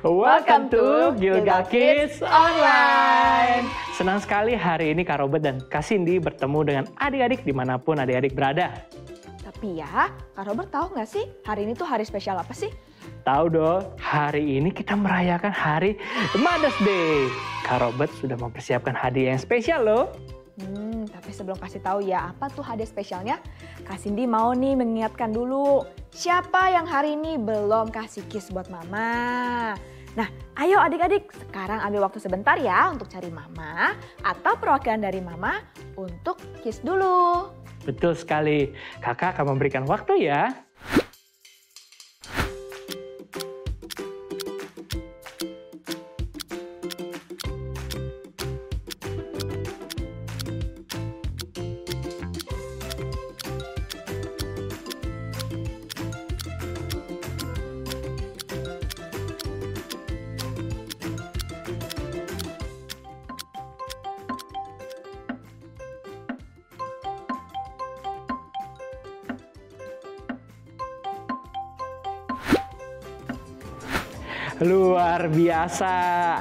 Welcome to Gilgal Kids Online. Senang sekali hari ini Kak Robert dan Kak Cindy bertemu dengan adik-adik dimanapun adik-adik berada. Tapi ya, Kak Robert tahu nggak sih hari ini tuh hari spesial apa sih? Tahu dong, hari ini kita merayakan hari Mother's Day. Kak Robert sudah mempersiapkan hadiah yang spesial loh. Tapi sebelum kasih tahu ya apa tuh hadiah spesialnya, Kak Cindy mau nih mengingatkan dulu siapa yang hari ini belum kasih kiss buat mama. Nah, ayo adik-adik sekarang ambil waktu sebentar ya untuk cari mama atau perwakilan dari mama untuk kiss dulu. Betul sekali, kakak akan memberikan waktu ya. Luar biasa,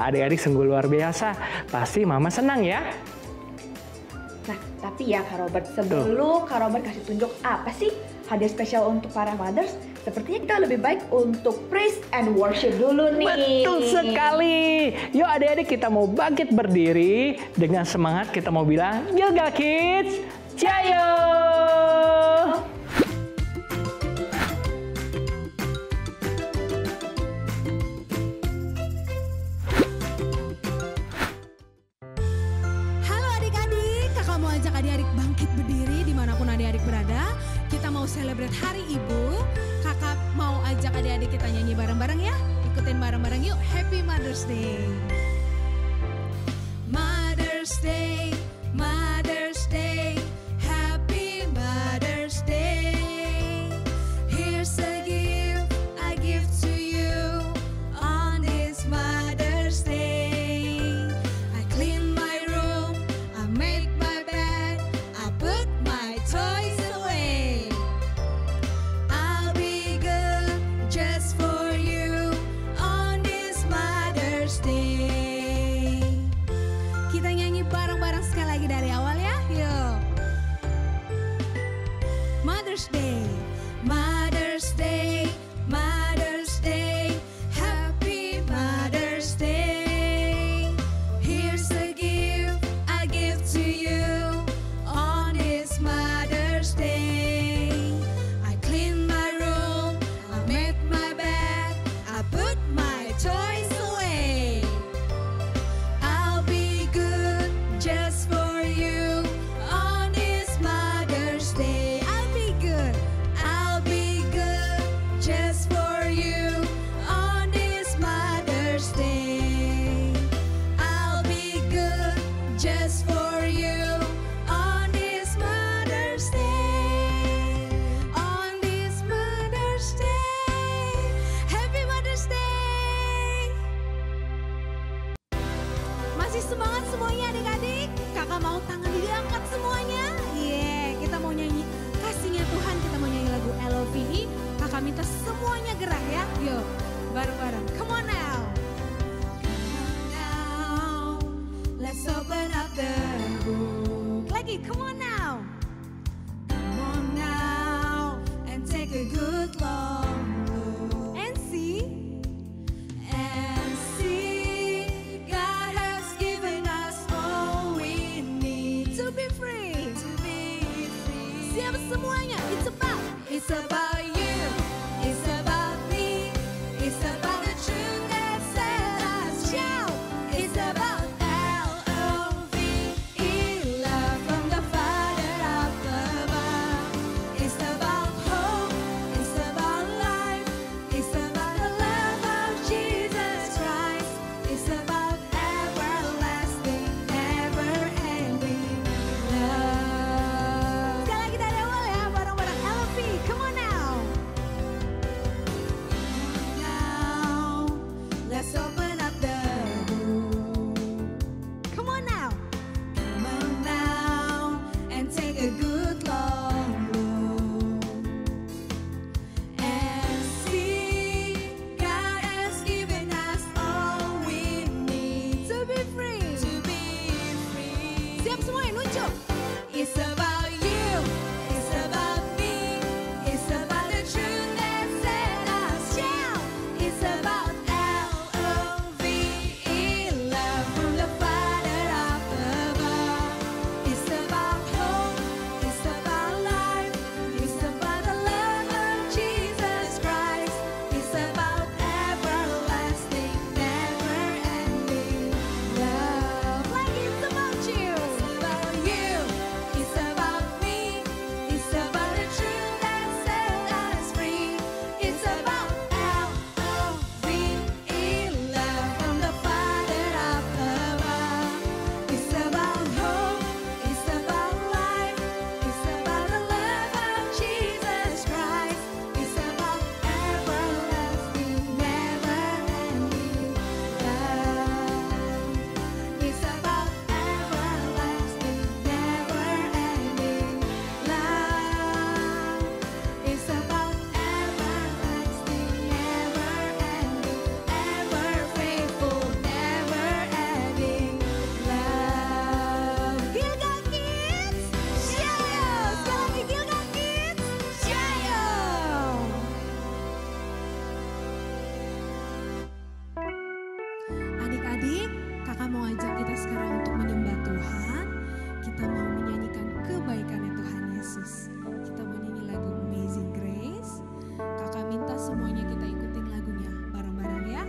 adik-adik sungguh luar biasa. Pasti mama senang ya. Nah, tapi ya Kak Robert, sebelum Kak Robert kasih tunjuk apa sih hadiah spesial untuk para mothers, sepertinya kita lebih baik untuk praise and worship dulu nih. Betul sekali. Yuk adik-adik kita mau bangkit berdiri dengan semangat kita mau bilang Gilgal Kids, Jayo! Adik-adik bangkit berdiri dimanapun adik-adik berada. Kita mau celebrate Hari Ibu. Kakak mau ajak adik-adik kita nyanyi bareng-bareng ya. Ikutin bareng-bareng yuk. Happy Mother's Day. Mother's Day, Mother's Day, Happy Mother's Day. Here's a gift I give to you on this Mother's Day. I clean my room, I make my bed, I put my toys away. I'll be good just for you on this Mother's Day. Kita nyanyi bareng-bareng sekali lagi dari awal ya, yuk. Mother's Day, Mother's Day, Mother's Day, Happy Mother's Day. Here's a gift I give to you on this Mother's Day. I clean my room, I make my bed, I put my toys away. I'll be good just for you on this Mother's Day. I'll be good just for you on this Mother's Day. I'll be good just for you on this Mother's Day. On this Mother's Day. Happy Mother's Day. Masih semangat semuanya adik-adik? Kakak mau tangan diangkat semuanya? Kita mau nyanyi kasihnya Tuhan, kita mau nyanyi lagu LOVE. Kakak minta semuanya gerak ya. Yuk, bareng-bareng. Come on now. Come on now. Let's open up the book. Lagi, come on now. Come on now and take a good long look. And see. God has given us all we need to be free. Siap semuanya. It's about you. It's about me. It's about the truth that set us shout. It's about LOVE, love from the Father up above. It's about hope. It's about Kakak mau ajak kita sekarang untuk menyembah Tuhan. Kita mau menyanyikan kebaikannya Tuhan Yesus. Kita mau nyanyi lagu Amazing Grace. Kakak minta semuanya kita ikutin lagunya bareng-bareng ya.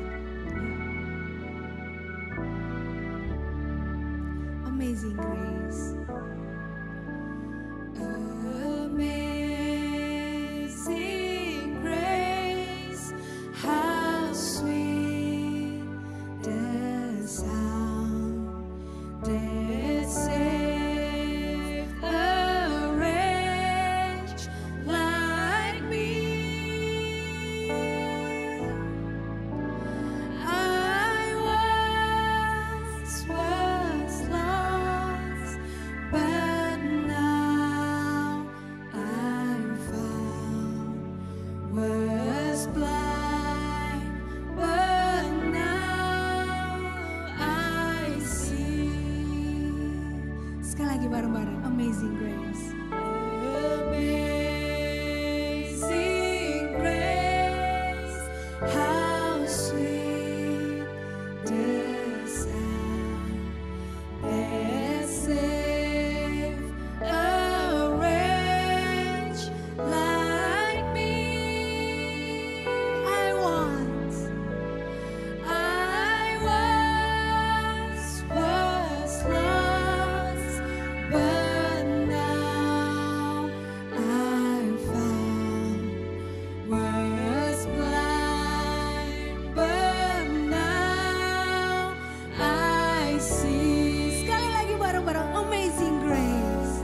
Amazing Grace. Amazing Grace, how sweet the sound that saved a wretch like me. I once was lost, but now I'm found. Was blind, but now I see. Sekali lagi bareng-bareng, Amazing Grace. Amazing Grace, how sweet the sound that saved a wretch like me. I once was lost, but now I'm found. Was blind, but now I see. Sekali lagi bareng-bareng, Amazing Grace.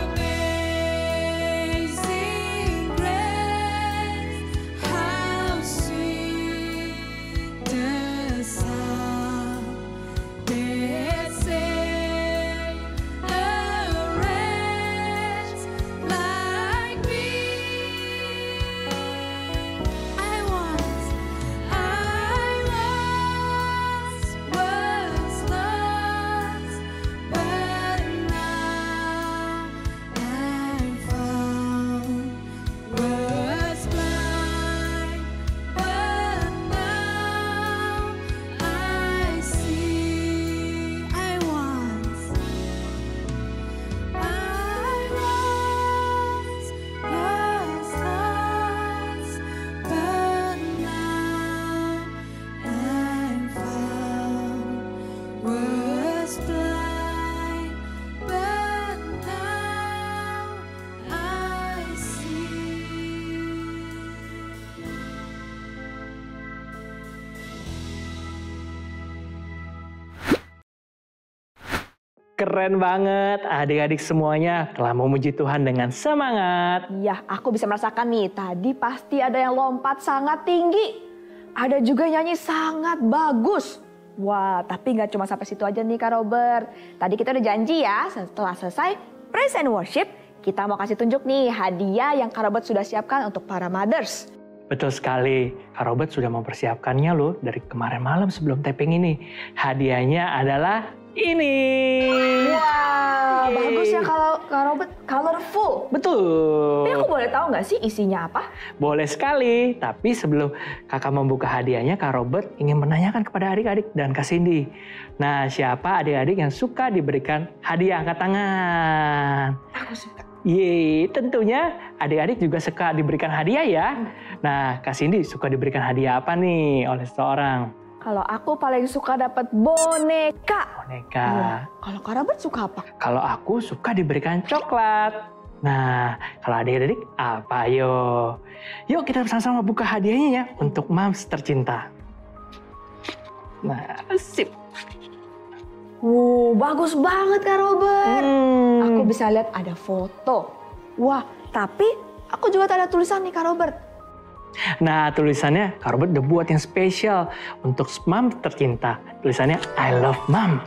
Amazing Grace, how sweet the sound that saved a wretch like me. I once was lost, but now I'm found. Was blind, but now I see. I once was lost, but now I'm found. Was blind, but now I see. Keren banget, adik-adik semuanya telah memuji Tuhan dengan semangat. Iya, aku bisa merasakan nih, tadi pasti ada yang lompat sangat tinggi. Ada juga yang nyanyi sangat bagus. Wah, tapi nggak cuma sampai situ aja nih Kak Robert. Tadi kita udah janji ya, setelah selesai praise and worship, kita mau kasih tunjuk nih hadiah yang Kak Robert sudah siapkan untuk para mothers. Betul sekali, Kak Robert sudah mempersiapkannya loh dari kemarin malam sebelum taping ini. Hadiahnya adalah ini. Wah, Yeay. bagus ya kalau Kak Robert, colorful. Betul. Tapi aku boleh tahu nggak sih isinya apa? Boleh sekali, tapi sebelum kakak membuka hadiahnya, Kak Robert ingin menanyakan kepada adik-adik dan Kak Cindy. Nah, siapa adik-adik yang suka diberikan hadiah? Angkat tangan. Aku suka. Yeay, tentunya adik-adik juga suka diberikan hadiah ya. Nah, Kak Cindy suka diberikan hadiah apa nih oleh seseorang? Kalau aku paling suka dapat boneka. Boneka. Kalau Kak Robert suka apa? Kalau aku suka diberikan coklat. Nah, kalau adik-adik apa yo? Yuk kita sama-sama buka hadiahnya ya untuk Moms tercinta. Nah, sip. Bagus banget Kak Robert. Aku bisa lihat ada foto. Wah, tapi aku juga tak ada tulisan nih Kak Robert. Nah, tulisannya Kak Robert udah buat yang spesial untuk Mom tercinta. Tulisannya I love Mom.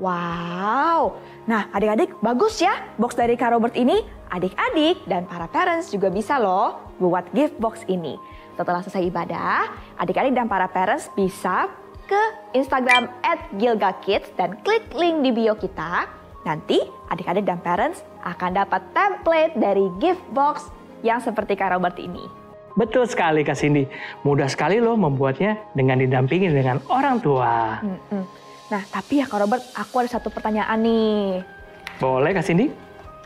Wow. Nah, adik-adik bagus ya box dari Kak Robert ini. Adik-adik dan para parents juga bisa loh buat gift box ini. Setelah selesai ibadah, adik-adik dan para parents bisa ke Instagram @gilgakids dan klik link di bio kita. Nanti adik-adik dan parents akan dapat template dari gift box yang seperti Kak Robert ini. Betul sekali Kak Cindy. Mudah sekali loh membuatnya dengan didampingi dengan orang tua. Nah, tapi ya Kak Robert, aku ada satu pertanyaan nih. Boleh Kak Cindy?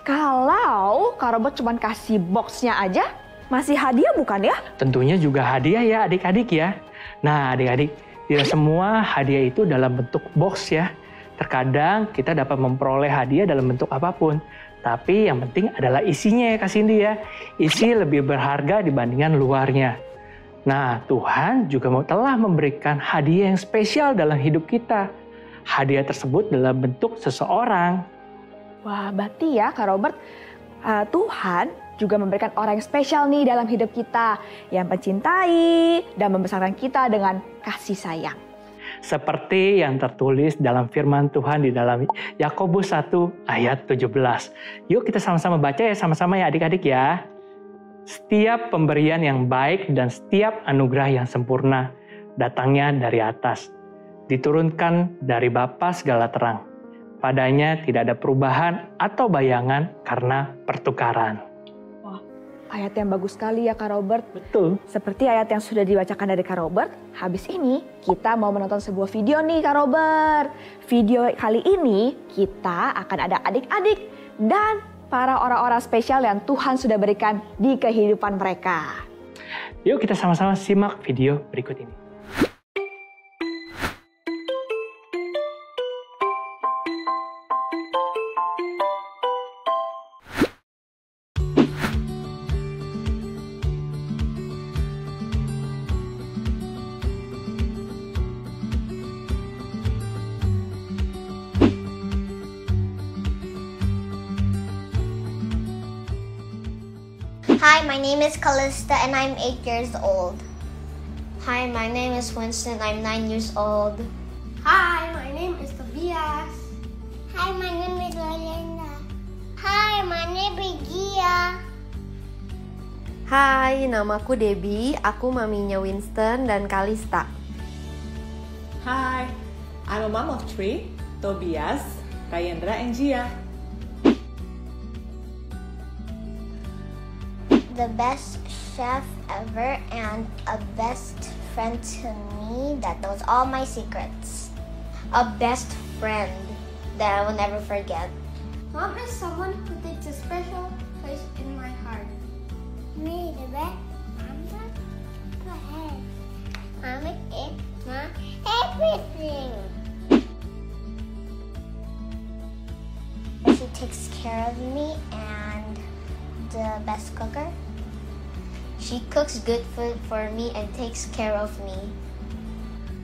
Kalau Kak Robert cuma kasih boxnya aja, masih hadiah bukan ya? Tentunya juga hadiah ya adik-adik ya. Nah adik-adik, tidak semua hadiah itu dalam bentuk box ya. Terkadang kita dapat memperoleh hadiah dalam bentuk apapun. Tapi yang penting adalah isinya ya Kak Cindy ya. Isi lebih berharga dibandingkan luarnya. Nah Tuhan juga telah memberikan hadiah yang spesial dalam hidup kita. Hadiah tersebut dalam bentuk seseorang. Wah, berarti ya Kak Robert, Tuhan juga memberikan orang yang spesial nih dalam hidup kita. Yang mencintai dan membesarkan kita dengan kasih sayang. Seperti yang tertulis dalam firman Tuhan di dalam Yakobus 1 ayat 17. Yuk kita sama-sama baca ya sama-sama ya adik-adik ya. Setiap pemberian yang baik dan setiap anugerah yang sempurna datangnya dari atas. Diturunkan dari Bapa segala terang. Padanya tidak ada perubahan atau bayangan karena pertukaran. Ayat yang bagus sekali ya Kak Robert. Betul. Seperti ayat yang sudah dibacakan dari Kak Robert, habis ini kita mau menonton sebuah video nih Kak Robert. Video kali ini kita akan ada adik-adik dan para orang-orang spesial yang Tuhan sudah berikan di kehidupan mereka. Yuk kita sama-sama simak video berikut ini. Hi, my name is Callista and I'm 8 years old. Hi, my name is Winston. I'm 9 years old. Hi, my name is Tobias. Hi, my name is Melinda. Hi, my name is Gia. Hai, namaku Debbie. Aku maminya Winston dan Kalista. Hi, I'm a mom of 3, Tobias, Kayendra, and Gia. The best chef ever and a best friend to me that knows all my secrets. A best friend that I will never forget. Mom is someone who takes a special place in my heart. Me, the best mama. Go ahead. Mama is my everything. She takes care of me and the best cooker. She cooks good food for me and takes care of me.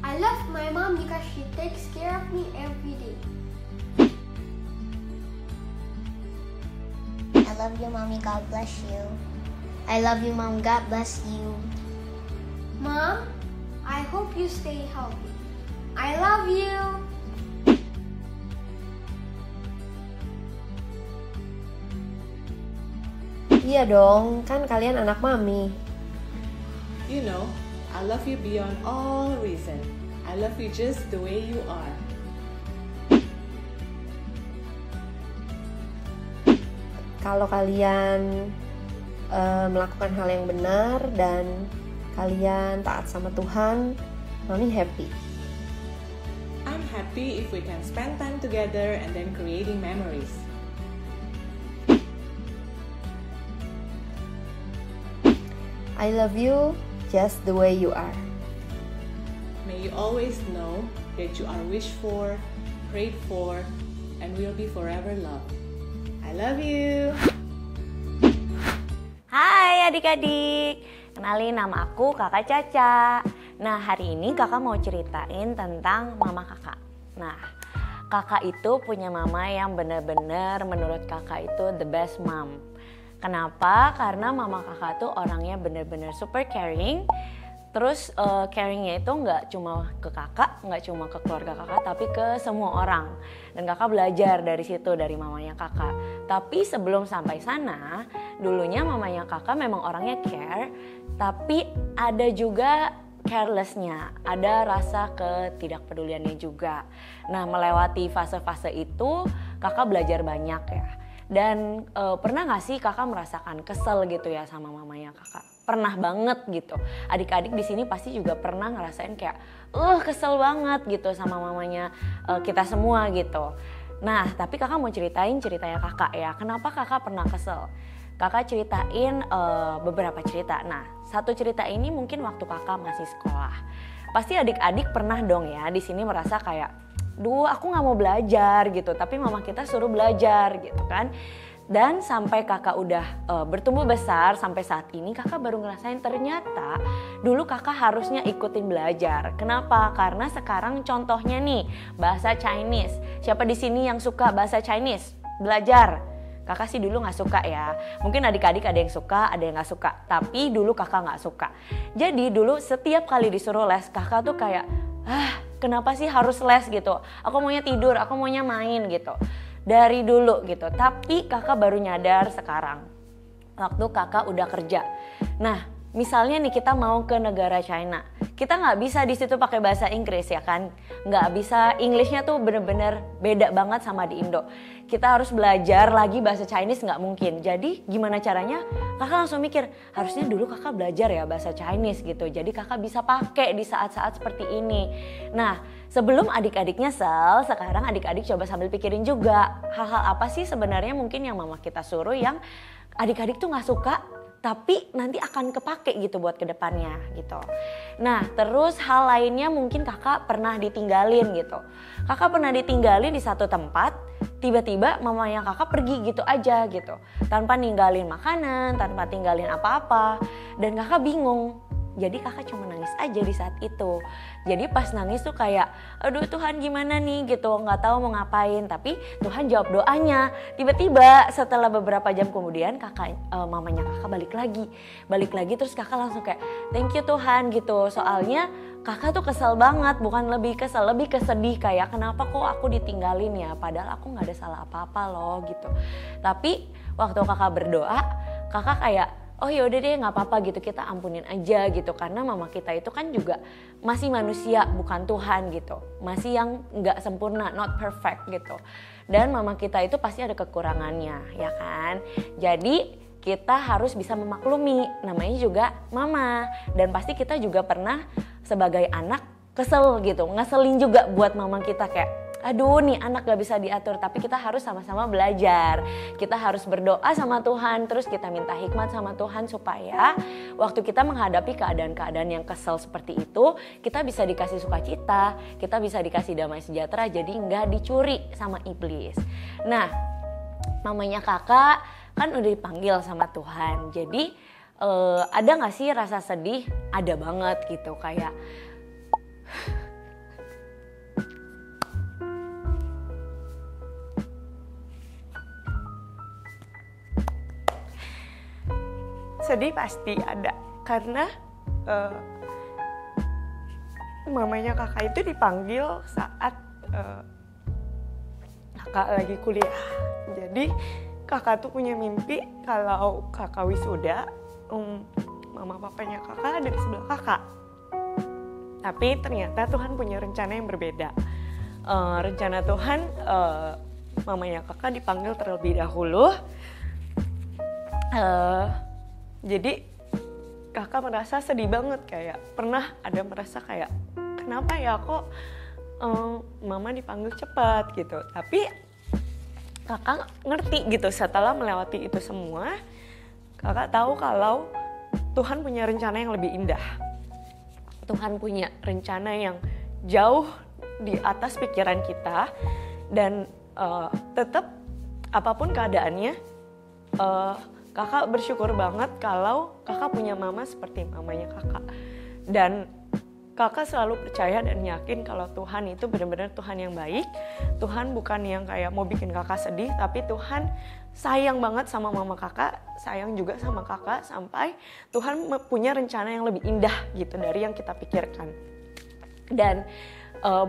I love my mom because she takes care of me every day. I love you, Mommy. God bless you. I love you, Mom. God bless you. Mom, I hope you stay healthy. I love you. Iya dong, kan kalian anak mami. You know, I love you beyond all reason. I love you just the way you are. Kalau kalian melakukan hal yang benar dan kalian taat sama Tuhan, mami happy. I'm happy if we can spend time together and then creating memories. I love you just the way you are. May you always know that you are wished for, prayed for, and will be forever loved. I love you. Hai adik-adik, kenalin nama aku Kakak Caca. Nah hari ini kakak mau ceritain tentang mama kakak. Nah kakak itu punya mama yang benar-benar menurut kakak itu the best mom. Kenapa? Karena mama kakak tuh orangnya benar-benar super caring. Terus caringnya itu nggak cuma ke kakak, nggak cuma ke keluarga kakak, tapi ke semua orang. Dan kakak belajar dari situ, dari mamanya kakak. Tapi sebelum sampai sana, dulunya mamanya kakak memang orangnya care, tapi ada juga carelessnya, ada rasa ketidakpeduliannya juga. Nah melewati fase-fase itu kakak belajar banyak ya. Dan pernah gak sih kakak merasakan kesel gitu ya sama mamanya kakak? Pernah banget gitu. Adik-adik di sini pasti juga pernah ngerasain kayak kesel banget gitu sama mamanya kita semua gitu. Nah, tapi kakak mau ceritain ceritanya kakak ya. Kenapa kakak pernah kesel? Kakak ceritain beberapa cerita. Nah, satu cerita ini mungkin waktu kakak masih sekolah. Pasti adik-adik pernah dong ya di sini merasa kayak, duh aku gak mau belajar gitu, tapi mama kita suruh belajar gitu kan. Dan sampai kakak udah bertumbuh besar sampai saat ini kakak baru ngerasain ternyata dulu kakak harusnya ikutin belajar. Kenapa? Karena sekarang contohnya nih bahasa Chinese. Siapa di sini yang suka bahasa Chinese? Belajar. Kakak sih dulu gak suka ya. Mungkin adik-adik ada yang suka, ada yang gak suka. Tapi dulu kakak gak suka. Jadi dulu setiap kali disuruh les kakak tuh kayak, kenapa sih harus les gitu? Aku maunya tidur, aku maunya main gitu. Dari dulu gitu. Tapi kakak baru nyadar sekarang. Waktu kakak udah kerja. Nah, misalnya nih kita mau ke negara China. Kita nggak bisa di situ pakai bahasa Inggris ya kan? Nggak bisa, Englishnya tuh bener-bener beda banget sama di Indo. Kita harus belajar lagi bahasa Chinese nggak mungkin. Jadi gimana caranya? Kakak langsung mikir, harusnya dulu kakak belajar ya bahasa Chinese gitu. Jadi kakak bisa pakai di saat-saat seperti ini. Nah, sebelum adik-adik nyesel, sekarang adik-adik coba sambil pikirin juga. Hal-hal apa sih sebenarnya mungkin yang mama kita suruh yang adik-adik tuh nggak suka, tapi nanti akan kepake gitu buat kedepannya gitu. Nah, terus hal lainnya mungkin kakak pernah ditinggalin gitu. Kakak pernah ditinggalin di satu tempat, tiba-tiba mamanya kakak pergi gitu aja gitu. Tanpa ninggalin makanan, tanpa tinggalin apa-apa. Dan kakak bingung. Jadi kakak cuma nangis aja di saat itu. Jadi pas nangis tuh kayak, aduh Tuhan gimana nih gitu, gak tahu mau ngapain. Tapi Tuhan jawab doanya. Tiba-tiba setelah beberapa jam kemudian mamanya kakak balik lagi terus kakak langsung kayak, thank you Tuhan gitu. Soalnya kakak tuh kesel banget, bukan lebih kesel, lebih kesedih kayak kenapa kok aku ditinggalin ya, padahal aku gak ada salah apa-apa loh gitu. Tapi waktu kakak berdoa, kakak kayak, oh yaudah deh gak apa-apa gitu, kita ampunin aja gitu. Karena mama kita itu kan juga masih manusia, bukan Tuhan gitu. Masih yang gak sempurna, not perfect gitu. Dan mama kita itu pasti ada kekurangannya, ya kan. Jadi kita harus bisa memaklumi, namanya juga mama. Dan pasti kita juga pernah sebagai anak kesel gitu, ngeselin juga buat mama kita kayak, aduh nih anak gak bisa diatur. Tapi kita harus sama-sama belajar. Kita harus berdoa sama Tuhan. Terus kita minta hikmat sama Tuhan supaya waktu kita menghadapi keadaan-keadaan yang kesel seperti itu, kita bisa dikasih sukacita, kita bisa dikasih damai sejahtera. Jadi gak dicuri sama iblis. Nah, mamanya kakak kan udah dipanggil sama Tuhan. Jadi ada gak sih rasa sedih? Ada banget gitu, kayak sedih pasti ada, karena mamanya kakak itu dipanggil saat kakak lagi kuliah. Jadi kakak tuh punya mimpi kalau kakak wisuda, mama papanya kakak ada di sebelah kakak. Tapi ternyata Tuhan punya rencana yang berbeda. Rencana Tuhan, mamanya kakak dipanggil terlebih dahulu. Jadi kakak merasa sedih banget, kayak pernah ada merasa kayak kenapa ya kok mama dipanggil cepat gitu. Tapi kakak ngerti gitu setelah melewati itu semua, kakak tahu kalau Tuhan punya rencana yang lebih indah. Tuhan punya rencana yang jauh di atas pikiran kita. Dan tetap apapun keadaannya, kakak bersyukur banget kalau kakak punya mama seperti mamanya kakak. Dan kakak selalu percaya dan yakin kalau Tuhan itu benar-benar Tuhan yang baik. Tuhan bukan yang kayak mau bikin kakak sedih, tapi Tuhan sayang banget sama mama kakak, sayang juga sama kakak, sampai Tuhan punya rencana yang lebih indah gitu dari yang kita pikirkan. Dan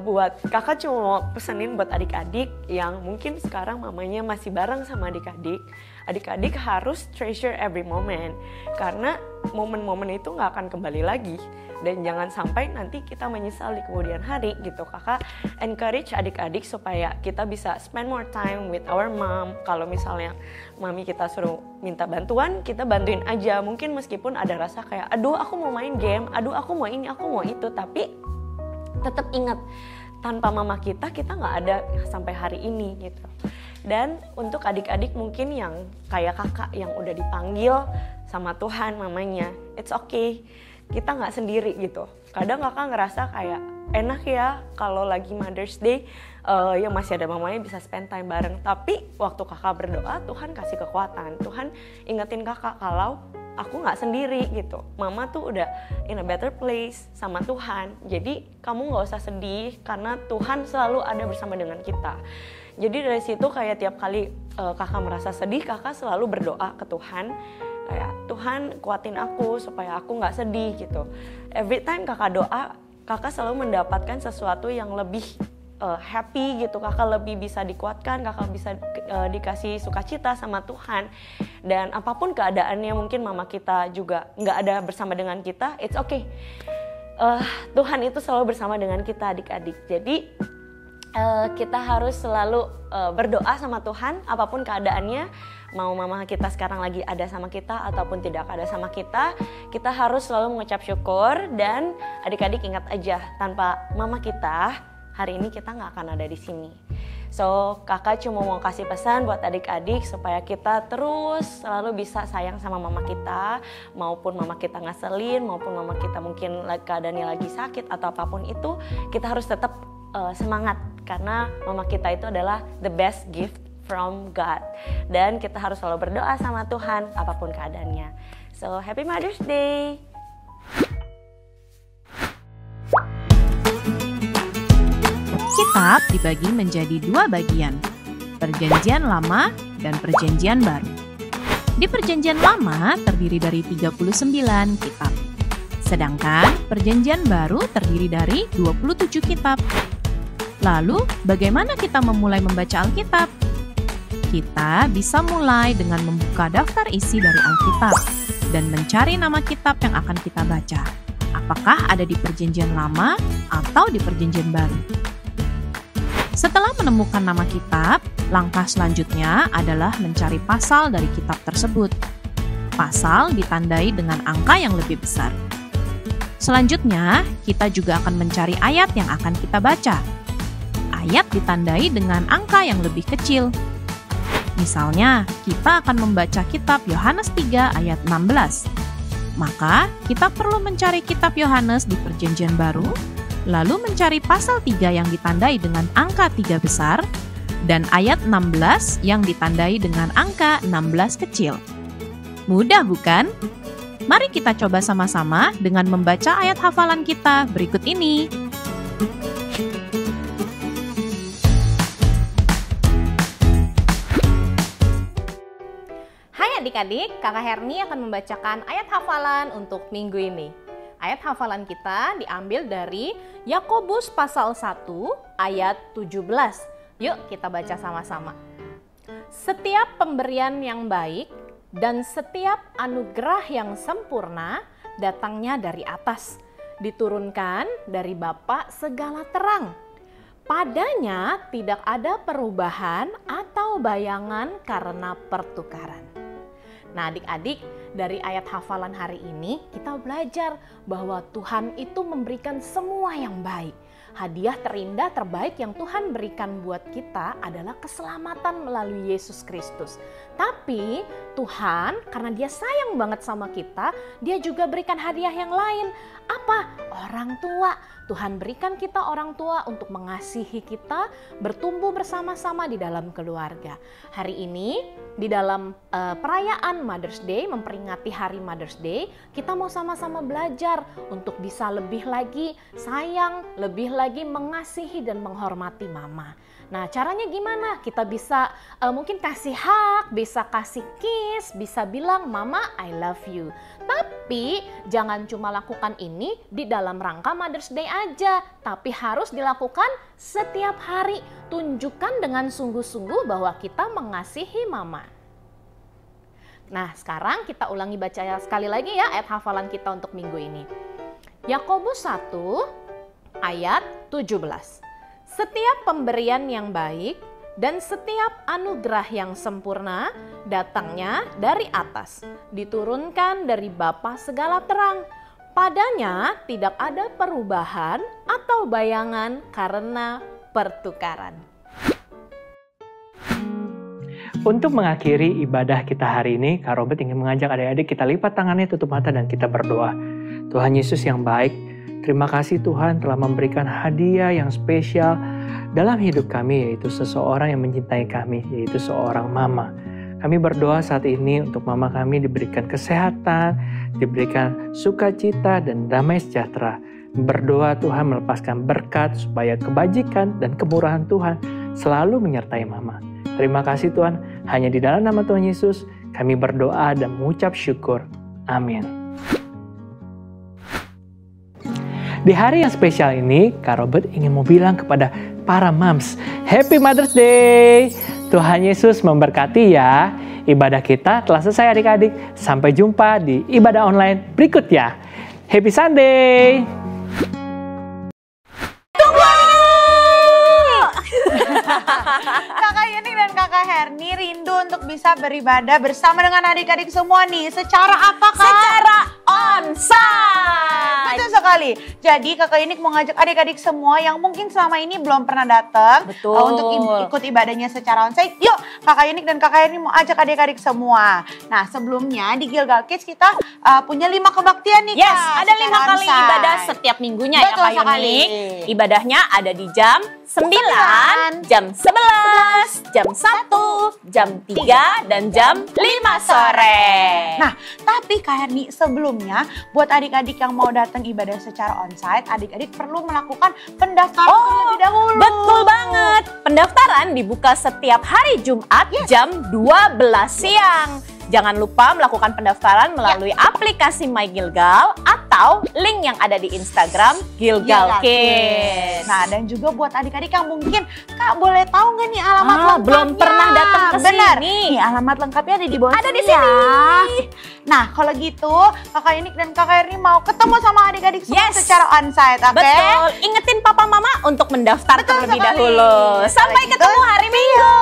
buat kakak cuma mau pesenin buat adik-adik yang mungkin sekarang mamanya masih bareng sama adik-adik. Adik-adik harus treasure every moment, karena momen-momen itu gak akan kembali lagi. dan jangan sampai nanti kita menyesal di kemudian hari gitu. Kakak encourage adik-adik supaya kita bisa spend more time with our mom. Kalau misalnya mami kita suruh minta bantuan, kita bantuin aja. Mungkin meskipun ada rasa kayak, aduh aku mau main game, aduh aku mau ini, aku mau itu, tapi tetap ingat, tanpa mama kita nggak ada sampai hari ini gitu. Dan untuk adik-adik mungkin yang kayak kakak yang udah dipanggil sama Tuhan mamanya, it's okay, kita nggak sendiri gitu. Kadang kakak ngerasa kayak enak ya kalau lagi Mother's Day ya masih ada mamanya bisa spend time bareng. Tapi waktu kakak berdoa, Tuhan kasih kekuatan, Tuhan ingetin kakak kalau aku nggak sendiri gitu. Mama tuh udah in a better place sama Tuhan. Jadi kamu nggak usah sedih karena Tuhan selalu ada bersama dengan kita. Jadi dari situ kayak tiap kali kakak merasa sedih, kakak selalu berdoa ke Tuhan. Kayak Tuhan kuatin aku supaya aku nggak sedih gitu. Every time kakak doa, kakak selalu mendapatkan sesuatu yang lebih happy gitu. Kakak lebih bisa dikuatkan, kakak bisa dikasih sukacita sama Tuhan. Dan apapun keadaannya, mungkin mama kita juga nggak ada bersama dengan kita, it's okay. Tuhan itu selalu bersama dengan kita adik-adik. Jadi kita harus selalu berdoa sama Tuhan apapun keadaannya. Mau mama kita sekarang lagi ada sama kita ataupun tidak ada sama kita harus selalu mengucap syukur. Dan adik-adik ingat aja, tanpa mama kita hari ini kita nggak akan ada di sini. So kakak cuma mau kasih pesan buat adik-adik supaya kita terus selalu bisa sayang sama mama kita, maupun mama kita ngeselin, maupun mama kita mungkin keadaannya lagi sakit atau apapun itu, kita harus tetap semangat karena mama kita itu adalah the best gift from God. Dan kita harus selalu berdoa sama Tuhan apapun keadaannya. So happy Mother's Day. Kitab dibagi menjadi 2 bagian, Perjanjian Lama dan Perjanjian Baru. Di Perjanjian Lama terdiri dari 39 kitab, sedangkan Perjanjian Baru terdiri dari 27 kitab. Lalu, bagaimana kita memulai membaca Alkitab? Kita bisa mulai dengan membuka daftar isi dari Alkitab dan mencari nama kitab yang akan kita baca. Apakah ada di Perjanjian Lama atau di Perjanjian Baru? Setelah menemukan nama kitab, langkah selanjutnya adalah mencari pasal dari kitab tersebut. Pasal ditandai dengan angka yang lebih besar. Selanjutnya, kita juga akan mencari ayat yang akan kita baca. Ayat ditandai dengan angka yang lebih kecil. Misalnya, kita akan membaca kitab Yohanes 3 ayat 16. Maka, kita perlu mencari kitab Yohanes di Perjanjian Baru, lalu mencari pasal 3 yang ditandai dengan angka 3 besar, dan ayat 16 yang ditandai dengan angka 16 kecil. Mudah bukan? Mari kita coba sama-sama dengan membaca ayat hafalan kita berikut ini. Adik-adik, Kakak Herni akan membacakan ayat hafalan untuk minggu ini. Ayat hafalan kita diambil dari Yakobus pasal 1 ayat 17. Yuk kita baca sama-sama. Setiap pemberian yang baik dan setiap anugerah yang sempurna datangnya dari atas, diturunkan dari Bapa segala terang. Padanya tidak ada perubahan atau bayangan karena pertukaran. Nah adik-adik, dari ayat hafalan hari ini kita belajar bahwa Tuhan itu memberikan semua yang baik. Hadiah terindah terbaik yang Tuhan berikan buat kita adalah keselamatan melalui Yesus Kristus. Tapi Tuhan karena dia sayang banget sama kita, dia juga berikan hadiah yang lain. Apa? Orang tua. Tuhan berikan kita orang tua untuk mengasihi kita, bertumbuh bersama-sama di dalam keluarga. Hari ini di dalam perayaan Mother's Day, memperingati hari Mother's Day, kita mau sama-sama belajar untuk bisa lebih lagi sayang, lebih lagi mengasihi dan menghormati mama. Nah caranya gimana? Kita bisa mungkin kasih hug, bisa kasih kiss, bisa bilang mama I love you. Tapi jangan cuma lakukan ini di dalam rangka Mother's Day aja, tapi harus dilakukan setiap hari. Tunjukkan dengan sungguh-sungguh bahwa kita mengasihi mama. Nah sekarang kita ulangi baca sekali lagi ya ayat hafalan kita untuk minggu ini. Yakobus 1 ayat 17. Setiap pemberian yang baik dan setiap anugerah yang sempurna datangnya dari atas, diturunkan dari Bapa segala terang. Padanya tidak ada perubahan atau bayangan karena pertukaran. Untuk mengakhiri ibadah kita hari ini, Kak Robert ingin mengajak adik-adik kita lipat tangannya, tutup mata, dan kita berdoa. Tuhan Yesus yang baik, terima kasih Tuhan telah memberikan hadiah yang spesial dalam hidup kami, yaitu seseorang yang mencintai kami, yaitu seorang mama. Kami berdoa saat ini untuk mama kami diberikan kesehatan, diberikan sukacita dan damai sejahtera. Berdoa Tuhan melepaskan berkat supaya kebajikan dan kemurahan Tuhan selalu menyertai mama. Terima kasih Tuhan, hanya di dalam nama Tuhan Yesus kami berdoa dan mengucap syukur. Amin. Di hari yang spesial ini, Kak Robert ingin mau bilang kepada para moms, Happy Mother's Day! Tuhan Yesus memberkati ya. Ibadah kita telah selesai adik-adik. Sampai jumpa di ibadah online berikutnya. Happy Sunday! Kakak Yening dan Kakak Herni rindu untuk bisa beribadah bersama dengan adik-adik semua nih. Secara apa Kak? Secara onsite. Betul sekali. Jadi Kakak Yening mau ngajak adik-adik semua yang mungkin selama ini belum pernah datang untuk ikut ibadahnya secara onsite. Yuk Kakak Yening dan Kakak Herni mau ajak adik-adik semua. Nah sebelumnya di Gilgal Kids kita punya 5 kebaktian nih Kak. Yes, ada 5 kali onsite. ibadah setiap minggunya. Betul ya Kak sekali. Yening. Ibadahnya ada di jam 9, jam 11, jam 1, jam 3, dan jam 5 sore. Nah, tapi Kak Herni sebelumnya buat adik-adik yang mau datang ibadah secara onsite, adik-adik perlu melakukan pendaftaran terlebih dahulu. Betul banget. Pendaftaran dibuka setiap hari Jumat jam 12 siang. Jangan lupa melakukan pendaftaran melalui aplikasi My Gilgal atau link yang ada di Instagram Gilgal Kids. Nah, dan juga buat adik-adik yang mungkin, Kak boleh tahu nggak nih alamat lengkapnya? Belum pernah datang ke Benar. sini. Nih, alamat lengkapnya ada di bawah Ada sini di sini. ya. Nah, kalau gitu Kakak Yening dan Kakak Herni mau ketemu sama adik-adik semua secara onsite, oke? Betul. Ingetin papa mama untuk mendaftar terlebih sekali. dahulu. Sampai Kalau gitu, ketemu hari Minggu.